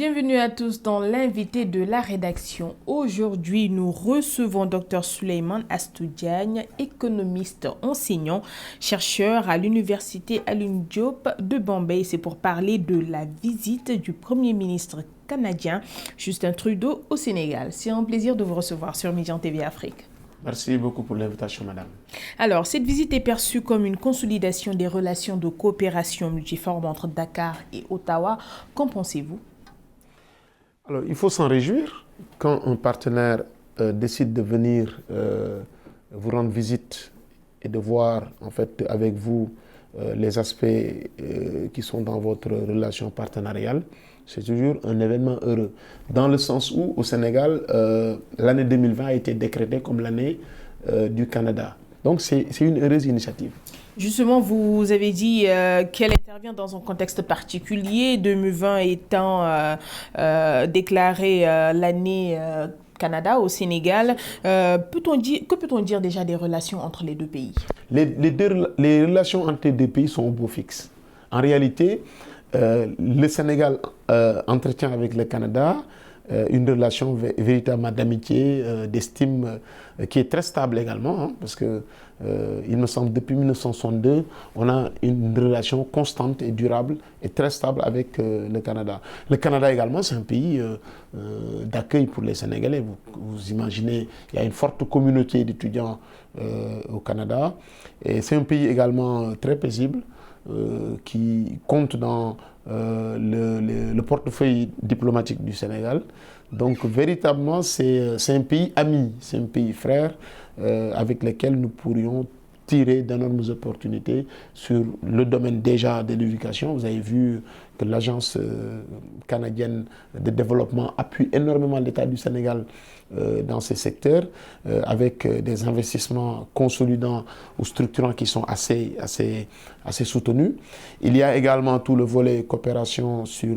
Bienvenue à tous dans l'invité de la rédaction. Aujourd'hui, nous recevons Dr Souleymane Astou Diagne, économiste enseignant, chercheur à l'université Alioune Diop de Bombay. C'est pour parler de la visite du Premier ministre canadien Justin Trudeau au Sénégal. C'est un plaisir de vous recevoir sur Médian TV Afrique. Merci beaucoup pour l'invitation, madame. Alors, cette visite est perçue comme une consolidation des relations de coopération multiforme entre Dakar et Ottawa. Qu'en pensez-vous? Alors, il faut s'en réjouir quand un partenaire décide de venir vous rendre visite et de voir en fait avec vous les aspects qui sont dans votre relation partenariale. C'est toujours un événement heureux. Dans le sens où, au Sénégal, l'année 2020 a été décrétée comme l'année du Canada. Donc, c'est une heureuse initiative. Justement, vous avez dit qu'elle intervient dans un contexte particulier, 2020 étant déclarée l'année Canada au Sénégal. Que peut-on dire déjà des relations entre les deux pays? Les relations entre les deux pays sont au beau fixe. En réalité, le Sénégal entretient avec le Canada une relation véritablement d'amitié, d'estime, qui est très stable également, hein, parce que il me semble depuis 1962, on a une relation constante et durable et très stable avec le Canada. Le Canada également, c'est un pays d'accueil pour les Sénégalais. Vous imaginez, il y a une forte communauté d'étudiants au Canada, et c'est un pays également très paisible, qui compte dans le portefeuille diplomatique du Sénégal. Donc véritablement, c'est un pays ami, c'est un pays frère avec lequel nous pourrions tirer d'énormes opportunités sur le domaine déjà de l'éducation. Vous avez vu que l'Agence canadienne de développement appuie énormément l'État du Sénégal dans ces secteurs, avec des investissements consolidants ou structurants qui sont assez soutenus. Il y a également tout le volet coopération sur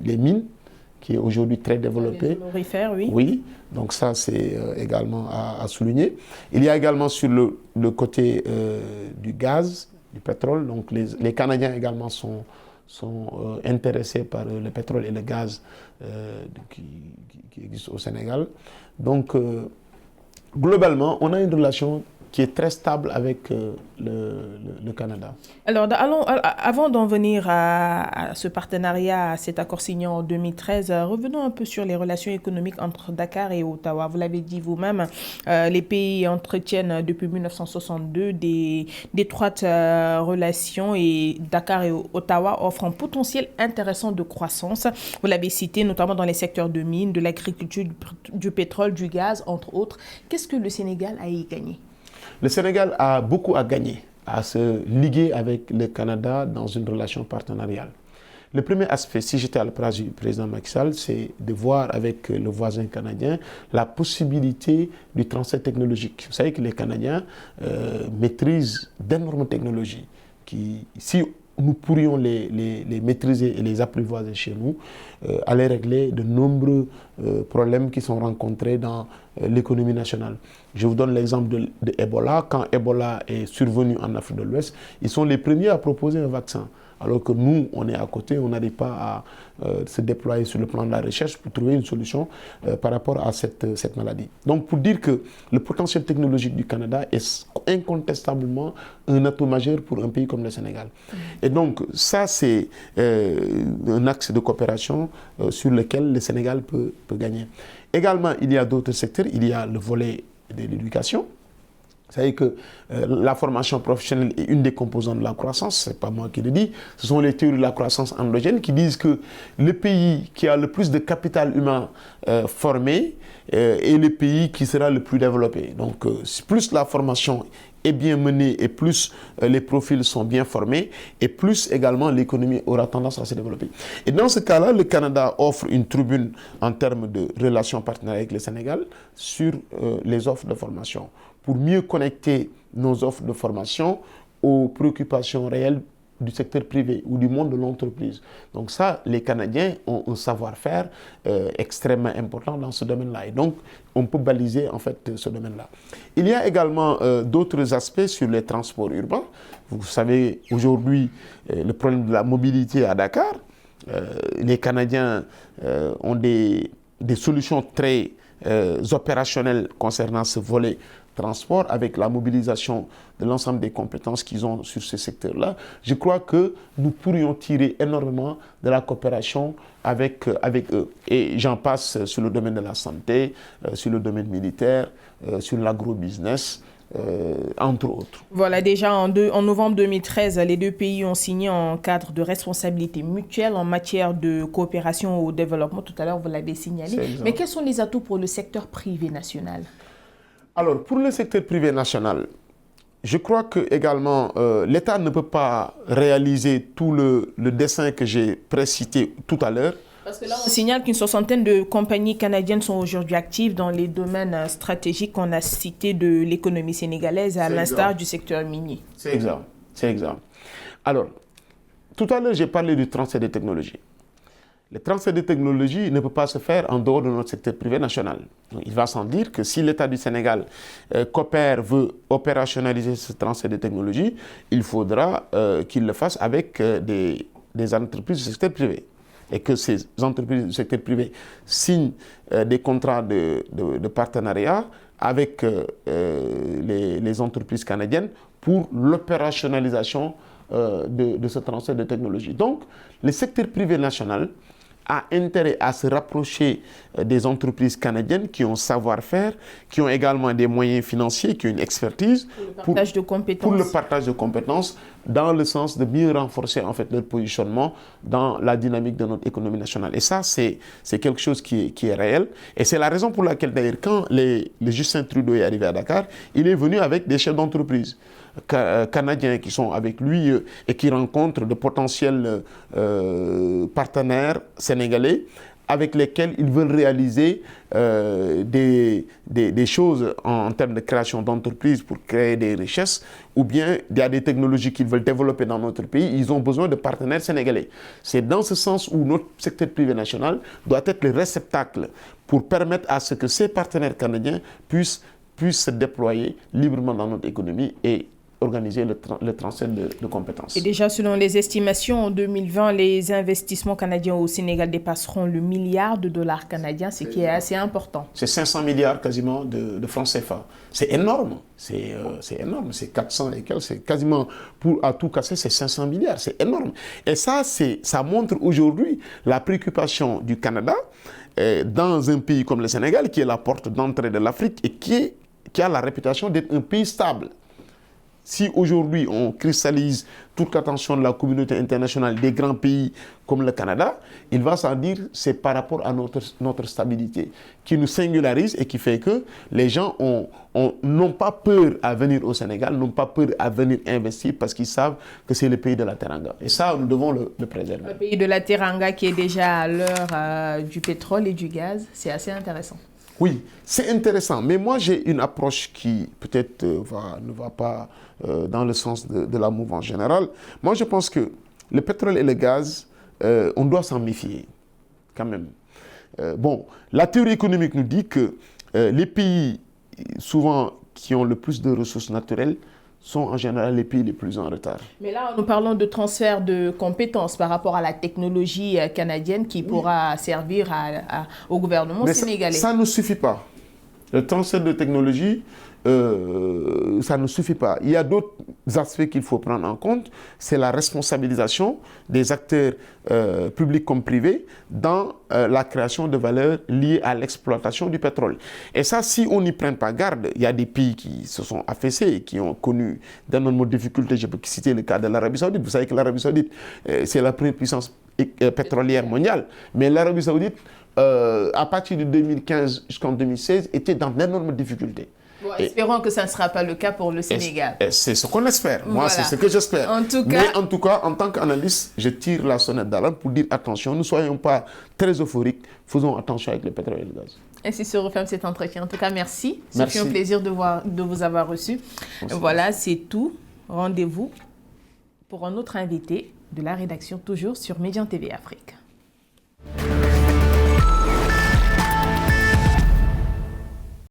les mines, qui est aujourd'hui très développé. Oui. Oui, donc ça c'est également à souligner. Il y a également sur le côté du gaz, du pétrole, donc les Canadiens également sont intéressés par le pétrole et le gaz qui existent au Sénégal. Donc globalement, on a une relation qui est très stable avec le Canada. Alors, avant d'en venir à ce partenariat, à cet accord signé en 2013, revenons un peu sur les relations économiques entre Dakar et Ottawa. Vous l'avez dit vous-même, les pays entretiennent depuis 1962 d'étroites relations et Dakar et Ottawa offrent un potentiel intéressant de croissance. Vous l'avez cité, notamment dans les secteurs de mines, de l'agriculture, du pétrole, du gaz, entre autres. Qu'est-ce que le Sénégal a y gagné? Le Sénégal a beaucoup à gagner à se liguer avec le Canada dans une relation partenariale. Le premier aspect, si j'étais à la place du président Macky Sall, c'est de voir avec le voisin canadien la possibilité du transfert technologique. Vous savez que les Canadiens maîtrisent d'énormes technologies qui, si nous pourrions les maîtriser et les apprivoiser chez nous, allaient régler de nombreux problèmes qui sont rencontrés dans l'économie nationale. Je vous donne l'exemple de Ebola. Quand Ebola est survenu en Afrique de l'Ouest, ils sont les premiers à proposer un vaccin. Alors que nous, on est à côté, on n'arrive pas à se déployer sur le plan de la recherche pour trouver une solution par rapport à cette maladie. Donc pour dire que le potentiel technologique du Canada est incontestablement un atout majeur pour un pays comme le Sénégal. Et donc ça, c'est un axe de coopération sur lequel le Sénégal peut gagner. Également, il y a d'autres secteurs, il y a le volet de l'éducation. Vous savez que la formation professionnelle est une des composantes de la croissance, ce n'est pas moi qui le dis, ce sont les théories de la croissance endogène qui disent que le pays qui a le plus de capital humain formé est le pays qui sera le plus développé. Donc plus la formation est bien menée et plus les profils sont bien formés et plus également l'économie aura tendance à se développer. Et dans ce cas-là, le Canada offre une tribune en termes de relations partenaires avec le Sénégal sur les offres de formation, pour mieux connecter nos offres de formation aux préoccupations réelles du secteur privé ou du monde de l'entreprise. Donc ça, les Canadiens ont un savoir-faire extrêmement important dans ce domaine-là. Et donc, on peut baliser en fait ce domaine-là. Il y a également d'autres aspects sur les transports urbains. Vous savez, aujourd'hui, le problème de la mobilité à Dakar, les Canadiens ont des solutions très opérationnelles concernant ce volet transport, avec la mobilisation de l'ensemble des compétences qu'ils ont sur ce secteur-là. Je crois que nous pourrions tirer énormément de la coopération avec eux. Et j'en passe sur le domaine de la santé, sur le domaine militaire, sur l'agrobusiness, entre autres. Voilà, déjà en novembre 2013, les deux pays ont signé un cadre de responsabilité mutuelle en matière de coopération au développement. Tout à l'heure, vous l'avez signalé. Mais quels sont les atouts pour le secteur privé national? Alors, pour le secteur privé national, je crois que également l'État ne peut pas réaliser tout le dessin que j'ai précité tout à l'heure. Parce que là, on signale qu'une soixantaine de compagnies canadiennes sont aujourd'hui actives dans les domaines stratégiques qu'on a cités de l'économie sénégalaise, à l'instar du secteur minier. C'est exact. C'est exact. Alors, tout à l'heure, j'ai parlé du transfert des technologies. Le transfert de technologie ne peut pas se faire en dehors de notre secteur privé national. Donc, il va sans dire que si l'État du Sénégal veut opérationnaliser ce transfert de technologie, il faudra qu'il le fasse avec des entreprises du secteur privé. Et que ces entreprises du secteur privé signent des contrats de partenariat avec les entreprises canadiennes pour l'opérationnalisation de ce transfert de technologie. Donc, le secteur privé national a intérêt à se rapprocher des entreprises canadiennes qui ont savoir-faire, qui ont également des moyens financiers, qui ont une expertise pour le partage de compétences, dans le sens de mieux renforcer en fait leur positionnement dans la dynamique de notre économie nationale. Et ça, c'est quelque chose qui est réel. Et c'est la raison pour laquelle d'ailleurs, quand le Justin Trudeau est arrivé à Dakar, il est venu avec des chefs d'entreprise canadiens qui sont avec lui et qui rencontrent de potentiels partenaires sénégalais avec lesquels ils veulent réaliser des choses en termes de création d'entreprises pour créer des richesses, ou bien il y a des technologies qu'ils veulent développer dans notre pays, ils ont besoin de partenaires sénégalais. C'est dans ce sens où notre secteur privé national doit être le réceptacle pour permettre à ce que ces partenaires canadiens puissent se déployer librement dans notre économie et organiser le transfert de compétences. Et déjà, selon les estimations, en 2020, les investissements canadiens au Sénégal dépasseront le milliard de dollars canadiens, ce qui est assez important. C'est 500 milliards quasiment de francs CFA. C'est énorme. C'est énorme. C'est 400 et quelques. C'est quasiment, à tout casser, c'est 500 milliards. C'est énorme. Et ça montre aujourd'hui la préoccupation du Canada dans un pays comme le Sénégal, qui est la porte d'entrée de l'Afrique et qui a la réputation d'être un pays stable. Si aujourd'hui on cristallise toute l'attention de la communauté internationale des grands pays comme le Canada, il va sans dire c'est par rapport à notre stabilité qui nous singularise et qui fait que les gens n'ont pas peur à venir au Sénégal, n'ont pas peur à venir investir parce qu'ils savent que c'est le pays de la Teranga. Et ça, nous devons le préserver. Le pays de la Teranga qui est déjà à l'heure du pétrole et du gaz, c'est assez intéressant. Oui, c'est intéressant, mais moi j'ai une approche qui peut-être ne va pas dans le sens de la mouvance générale. Moi je pense que le pétrole et le gaz, on doit s'en méfier quand même. Bon, la théorie économique nous dit que les pays souvent qui ont le plus de ressources naturelles sont en général les pays les plus en retard. Mais là, nous parlons de transfert de compétences par rapport à la technologie canadienne qui pourra servir au gouvernement sénégalais. Ça ne suffit pas. Le transfert de technologie, ça ne suffit pas. Il y a d'autres aspects qu'il faut prendre en compte. C'est la responsabilisation des acteurs publics comme privés dans la création de valeur liée à l'exploitation du pétrole. Et ça, si on n'y prend pas garde, il y a des pays qui se sont affaissés et qui ont connu d'énormes difficultés. Je peux citer le cas de l'Arabie Saoudite. Vous savez que l'Arabie Saoudite, c'est la première puissance pétrolière mondiale. Mais l'Arabie Saoudite, à partir de 2015 jusqu'en 2016, était dans d'énormes difficultés. Bon, espérons que ça ne sera pas le cas pour le Sénégal. C'est ce qu'on espère. Moi, voilà. C'est ce que j'espère. Mais en tout cas, en tant qu'analyste, je tire la sonnette d'alarme pour dire attention, ne soyons pas très euphoriques, faisons attention avec le pétrole et le gaz. Ainsi se referme cet entretien. En tout cas, merci. Ce fut un plaisir de vous avoir reçu. Merci. Voilà, c'est tout. Rendez-vous pour un autre invité de la rédaction, toujours sur Médian TV Afrique.